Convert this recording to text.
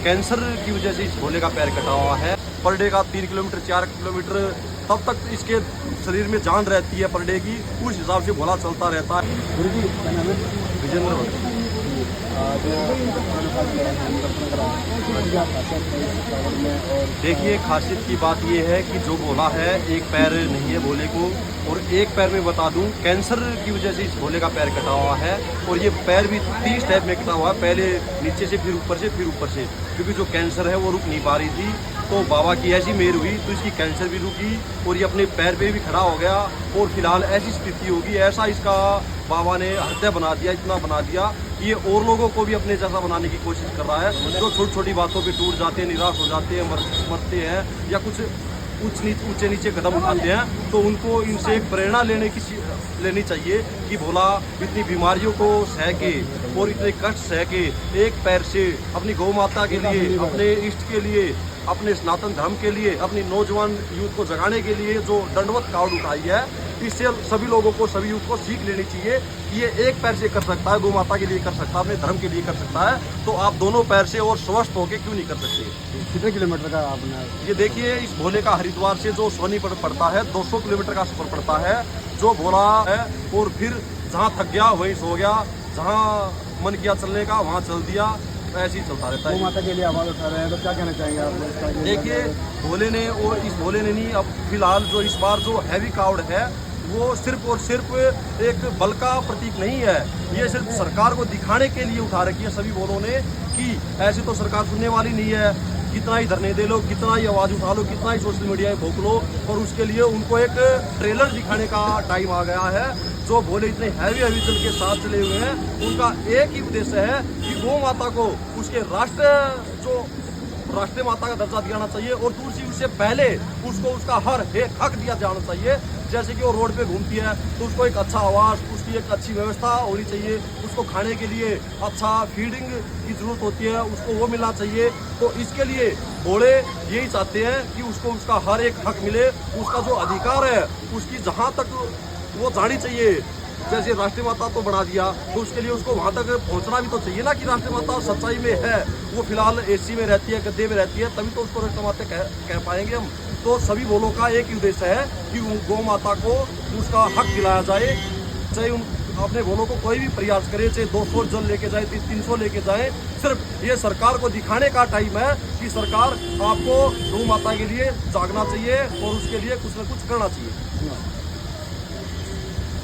Cancer की वजह से इस भोले का पैर कटा हुआ है। पर डे का 3 किलोमीटर 4 किलोमीटर तब तक इसके शरीर में जान रहती है पर डे की, उस हिसाब से भोला चलता रहता है। विजेंद्र देखिए, खासियत की बात ये है कि जो भोला है एक पैर नहीं है भोले को, और एक पैर में बता दूं कैंसर की वजह से इस भोले का पैर कटा हुआ है। और ये पैर भी 30 टाइप में कटा हुआ है, पहले नीचे से फिर ऊपर से फिर ऊपर से, क्योंकि जो कैंसर है वो रुक नहीं पा रही थी। तो बाबा की ऐसी मेहर हुई तो इसकी कैंसर भी रुकी और ये अपने पैर पे भी खड़ा हो गया। और फिलहाल ऐसी स्थिति होगी, ऐसा इसका बाबा ने हृदय बना दिया, इतना बना दिया कि ये और लोगों को भी अपने जैसा बनाने की कोशिश कर रहा है। जो छोटी छोटी बातों पे टूट जाते हैं, निराश हो जाते हैं, मरते हैं या कुछ ऊंचे नीचे कदम उठाते हैं, तो उनको इनसे एक प्रेरणा लेनी चाहिए कि भोला इतनी बीमारियों को सह के और इतने कष्ट सह के एक पैर से अपनी गौ माता के लिए, अपने इष्ट के लिए, अपने सनातन धर्म के लिए, अपनी नौजवान यूथ को जगाने के लिए जो दंडवत कावड़ उठाई है, इससे सभी लोगों को, सभी यूथ को सीख लेनी चाहिए कि ये एक पैर से कर सकता है, गौ माता के लिए कर सकता है, अपने धर्म के लिए कर सकता है, तो आप दोनों पैर से और स्वस्थ होकर क्यों नहीं कर सकते। कितने किलोमीटर का आपने ये देखिए, इस भोले का हरिद्वार से जो सोनीपत पड़ता है 200 किलोमीटर का सफर पड़ता है। जो भोला है और फिर जहाँ थक गया वहीं सो गया, जहाँ मन किया चलने का वहाँ चल दिया, ऐसे ही चलता रहता है। गौ माता के लिए आवाज़ उठा रहे हैं, तो क्या कहना चाहेंगे आप? देखिए, भोले ने, और इस भोले ने नहीं, अब फिलहाल जो इस बार जो हैवी कावड़ है वो सिर्फ और सिर्फ एक बल का प्रतीक नहीं है, ये सिर्फ सरकार को दिखाने के लिए उठा रखी है सभी भोलों ने कि ऐसे तो सरकार सुनने वाली नहीं है, कितना ही धरने दे लो, कितना ही आवाज़ उठा लो, कितना ही सोशल मीडिया में भोंक लो, और उसके लिए उनको एक ट्रेलर दिखाने का टाइम आ गया है। जो भोले इतने हैवी चल के साथ चले हुए हैं, उनका एक ही उद्देश्य है कि गौ माता को उसके राष्ट्रीय माता का दर्जा दिलाना चाहिए, और दूसरी उससे पहले उसको उसका हर एक हक दिया जाना चाहिए। जैसे कि वो रोड पे घूमती है तो उसको एक अच्छा आवास, उसकी एक अच्छी व्यवस्था होनी चाहिए, उसको खाने के लिए अच्छा फीडिंग की जरूरत होती है, उसको वो मिलना चाहिए। तो इसके लिए भोले यही चाहते हैं कि उसको उसका हर एक हक मिले, उसका जो अधिकार है उसकी जहाँ तक वो जानी चाहिए। जैसे राष्ट्रीय माता तो बढ़ा दिया, तो उसके लिए उसको वहाँ तक पहुँचना भी तो चाहिए ना कि राष्ट्रीय माता सच्चाई में है। वो फिलहाल एसी में रहती है, गद्दे में रहती है, तभी तो उसको राष्ट्रीय माता कह पाएंगे हम। तो सभी भोलों का एक ही उद्देश्य है कि गौ माता को उसका हक दिलाया जाए। चाहे अपने भोलों को कोई भी प्रयास करे, चाहे 200 जल लेके जाए, 300 लेके जाए, सिर्फ ये सरकार को दिखाने का टाइम है कि सरकार आपको गौ माता के लिए जागना चाहिए और उसके लिए कुछ न कुछ करना चाहिए।